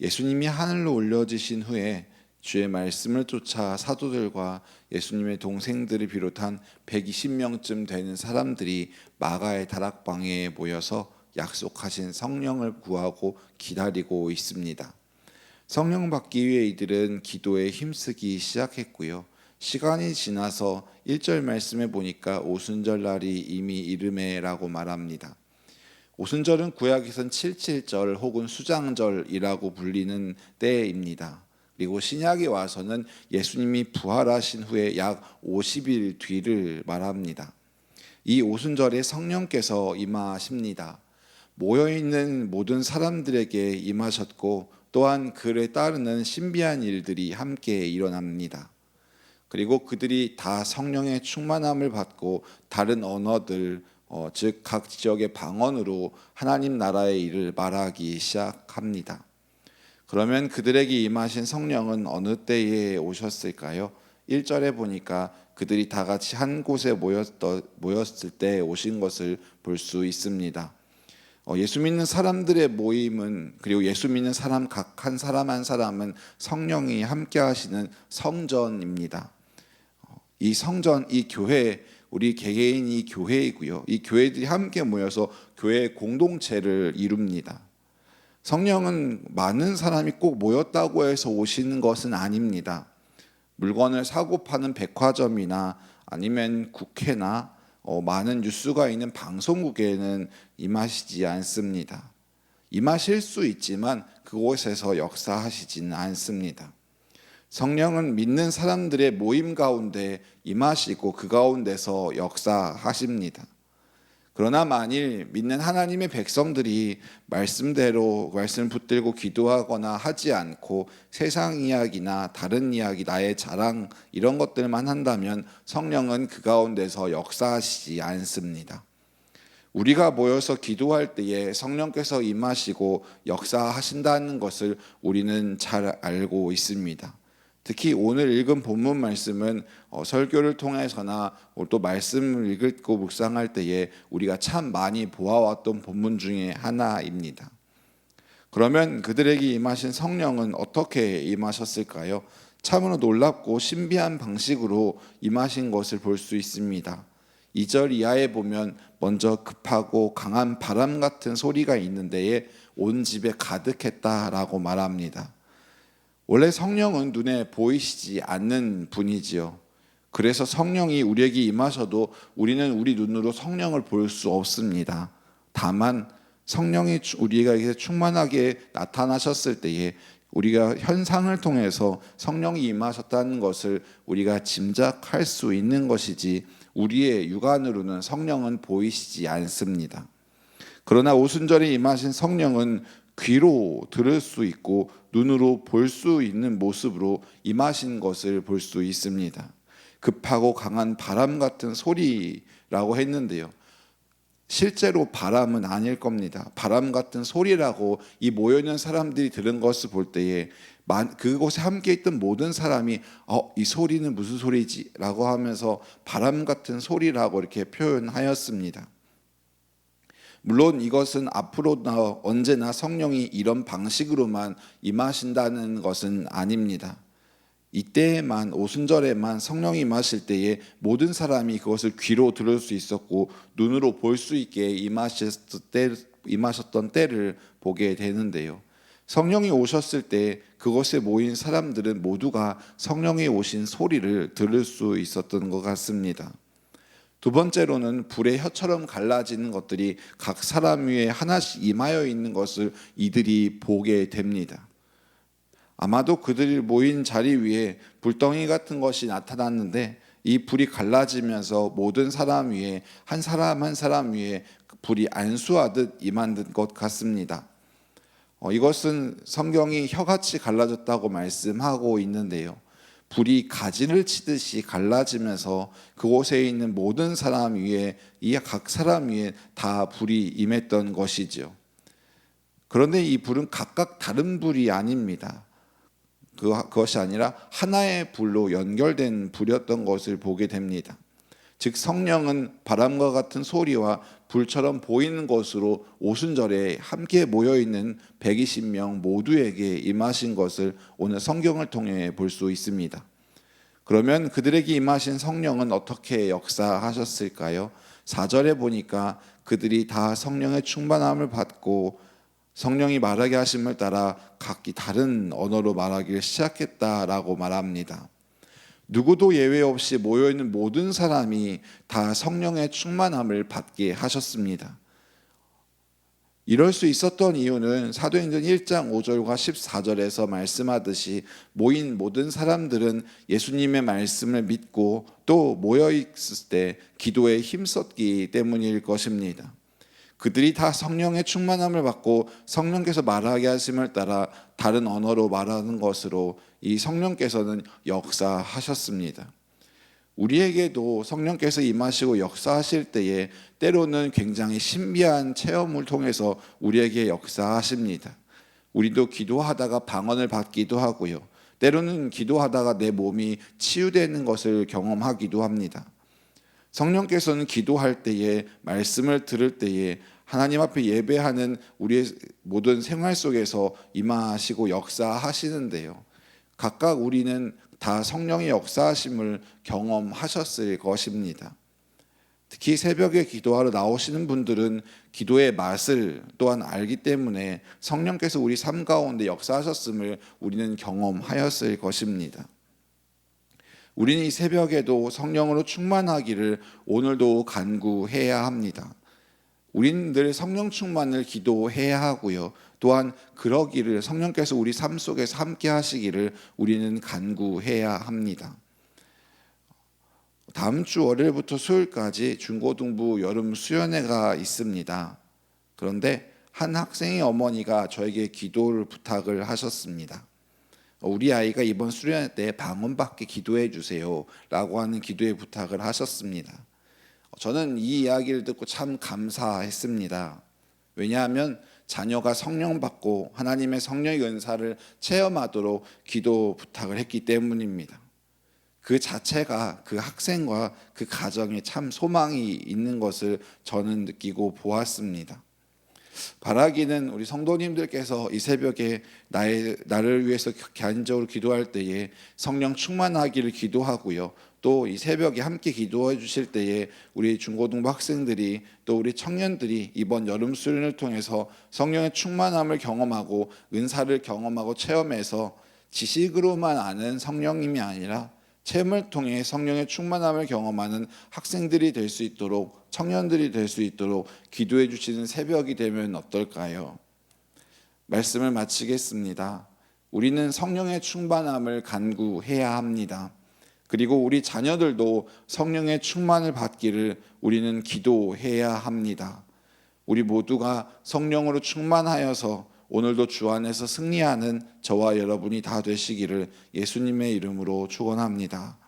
예수님이 하늘로 올려지신 후에 주의 말씀을 쫓아 사도들과 예수님의 동생들을 비롯한 120명쯤 되는 사람들이 마가의 다락방에 모여서 약속하신 성령을 구하고 기다리고 있습니다. 성령 받기 위해 이들은 기도에 힘쓰기 시작했고요. 시간이 지나서 1절 말씀에 보니까 오순절 날이 이미 이르매라고 말합니다. 오순절은 구약에선 7.7절 혹은 수장절이라고 불리는 때입니다. 그리고 신약에 와서는 예수님이 부활하신 후에 약 50일 뒤를 말합니다. 이 오순절에 성령께서 임하십니다. 모여있는 모든 사람들에게 임하셨고 또한 그를 따르는 신비한 일들이 함께 일어납니다. 그리고 그들이 다 성령의 충만함을 받고 다른 언어들, 즉 각 지역의 방언으로 하나님 나라의 일을 말하기 시작합니다. 그러면 그들에게 임하신 성령은 어느 때에 오셨을까요? 1절에 보니까 그들이 다 같이 한 곳에 모였을 때 오신 것을 볼 수 있습니다. 예수 믿는 사람들의 모임은, 그리고 예수 믿는 사람 각 한 사람 한 사람은 성령이 함께 하시는 성전입니다. 이 성전, 이 교회, 우리 개개인이 교회이고요. 이 교회들이 함께 모여서 교회 공동체를 이룹니다. 성령은 많은 사람이 꼭 모였다고 해서 오시는 것은 아닙니다. 물건을 사고 파는 백화점이나 아니면 국회나 많은 뉴스가 있는 방송국에는 임하시지 않습니다. 임하실 수 있지만 그곳에서 역사하시지는 않습니다. 성령은 믿는 사람들의 모임 가운데 임하시고 그 가운데서 역사하십니다. 그러나 만일 믿는 하나님의 백성들이 말씀대로 말씀을 붙들고 기도하거나 하지 않고 세상 이야기나 다른 이야기, 나의 자랑 이런 것들만 한다면 성령은 그 가운데서 역사하시지 않습니다. 우리가 모여서 기도할 때에 성령께서 임하시고 역사하신다는 것을 우리는 잘 알고 있습니다. 특히 오늘 읽은 본문 말씀은 설교를 통해서나 또 말씀을 읽고 묵상할 때에 우리가 참 많이 보아왔던 본문 중에 하나입니다. 그러면 그들에게 임하신 성령은 어떻게 임하셨을까요? 참으로 놀랍고 신비한 방식으로 임하신 것을 볼 수 있습니다. 2절 이하에 보면 먼저 급하고 강한 바람 같은 소리가 있는데 온 집에 가득했다라고 말합니다. 원래 성령은 눈에 보이시지 않는 분이지요. 그래서 성령이 우리에게 임하셔도 우리는 우리 눈으로 성령을 볼 수 없습니다. 다만 성령이 우리에게 충만하게 나타나셨을 때에 우리가 현상을 통해서 성령이 임하셨다는 것을 우리가 짐작할 수 있는 것이지 우리의 육안으로는 성령은 보이시지 않습니다. 그러나 오순절에 임하신 성령은 귀로 들을 수 있고 눈으로 볼 수 있는 모습으로 임하신 것을 볼 수 있습니다. 급하고 강한 바람 같은 소리라고 했는데요. 실제로 바람은 아닐 겁니다. 바람 같은 소리라고 이 모여있는 사람들이 들은 것을 볼 때에 그곳에 함께 있던 모든 사람이 이 소리는 무슨 소리지? 라고 하면서 바람 같은 소리라고 이렇게 표현하였습니다. 물론 이것은 앞으로나 언제나 성령이 이런 방식으로만 임하신다는 것은 아닙니다. 이때에만, 오순절에만 성령이 임하실 때에 모든 사람이 그것을 귀로 들을 수 있었고 눈으로 볼 수 있게 임하셨던 때를 보게 되는데요. 성령이 오셨을 때 그것에 모인 사람들은 모두가 성령이 오신 소리를 들을 수 있었던 것 같습니다. 두 번째로는 불의 혀처럼 갈라지는 것들이 각 사람 위에 하나씩 임하여 있는 것을 이들이 보게 됩니다. 아마도 그들이 모인 자리 위에 불덩이 같은 것이 나타났는데 이 불이 갈라지면서 모든 사람 위에 한 사람 한 사람 위에 불이 안수하듯 임한 것 같습니다. 이것은 성경이 혀같이 갈라졌다고 말씀하고 있는데요. 불이 가지를 치듯이 갈라지면서 그곳에 있는 모든 사람 위에, 이 각 사람 위에 다 불이 임했던 것이죠. 그런데 이 불은 각각 다른 불이 아닙니다. 그것이 아니라 하나의 불로 연결된 불이었던 것을 보게 됩니다. 즉 성령은 바람과 같은 소리와 불처럼 보이는 것으로 오순절에 함께 모여 있는 120명 모두에게 임하신 것을 오늘 성경을 통해 볼 수 있습니다. 그러면 그들에게 임하신 성령은 어떻게 역사하셨을까요? 4절에 보니까 그들이 다 성령의 충만함을 받고 성령이 말하게 하심을 따라 각기 다른 언어로 말하기를 시작했다라고 말합니다. 누구도 예외 없이 모여있는 모든 사람이 다 성령의 충만함을 받게 하셨습니다. 이럴 수 있었던 이유는 사도행전 1장 5절과 14절에서 말씀하듯이 모인 모든 사람들은 예수님의 말씀을 믿고 또 모여있을 때 기도에 힘썼기 때문일 것입니다. 그들이 다 성령의 충만함을 받고 성령께서 말하게 하심을 따라 다른 언어로 말하는 것으로 이 성령께서는 역사하셨습니다. 우리에게도 성령께서 임하시고 역사하실 때에 때로는 굉장히 신비한 체험을 통해서 우리에게 역사하십니다. 우리도 기도하다가 방언을 받기도 하고요. 때로는 기도하다가 내 몸이 치유되는 것을 경험하기도 합니다. 성령께서는 기도할 때에 말씀을 들을 때에 하나님 앞에 예배하는 우리의 모든 생활 속에서 임하시고 역사하시는데요. 각각 우리는 다 성령의 역사하심을 경험하셨을 것입니다. 특히 새벽에 기도하러 나오시는 분들은 기도의 맛을 또한 알기 때문에 성령께서 우리 삶 가운데 역사하셨음을 우리는 경험하였을 것입니다. 우리는 이 새벽에도 성령으로 충만하기를 오늘도 간구해야 합니다. 우리는 늘 성령 충만을 기도해야 하고요. 또한 그러기를 성령께서 우리 삶 속에서 함께 하시기를 우리는 간구해야 합니다. 다음 주 월요일부터 수요일까지 중고등부 여름 수련회가 있습니다. 그런데 한 학생의 어머니가 저에게 기도를 부탁을 하셨습니다. 우리 아이가 이번 수련회 때 방언받게 기도해 주세요 라고 하는 기도의 부탁을 하셨습니다. 저는 이 이야기를 듣고 참 감사했습니다. 왜냐하면 자녀가 성령 받고 하나님의 성령의 은사를 체험하도록 기도 부탁을 했기 때문입니다. 그 자체가 그 학생과 그 가정에 참 소망이 있는 것을 저는 느끼고 보았습니다. 바라기는 우리 성도님들께서 이 새벽에 나를 위해서 개인적으로 기도할 때에 성령 충만하기를 기도하고요. 또 이 새벽에 함께 기도해 주실 때에 우리 중고등부 학생들이 또 우리 청년들이 이번 여름 수련을 통해서 성령의 충만함을 경험하고 은사를 경험하고 체험해서 지식으로만 아는 성령님이 아니라 체험을 통해 성령의 충만함을 경험하는 학생들이 될 수 있도록 청년들이 될 수 있도록 기도해 주시는 새벽이 되면 어떨까요? 말씀을 마치겠습니다. 우리는 성령의 충만함을 간구해야 합니다. 그리고 우리 자녀들도 성령의 충만을 받기를 우리는 기도해야 합니다. 우리 모두가 성령으로 충만하여서 오늘도 주 안에서 승리하는 저와 여러분이 다 되시기를 예수님의 이름으로 축원합니다.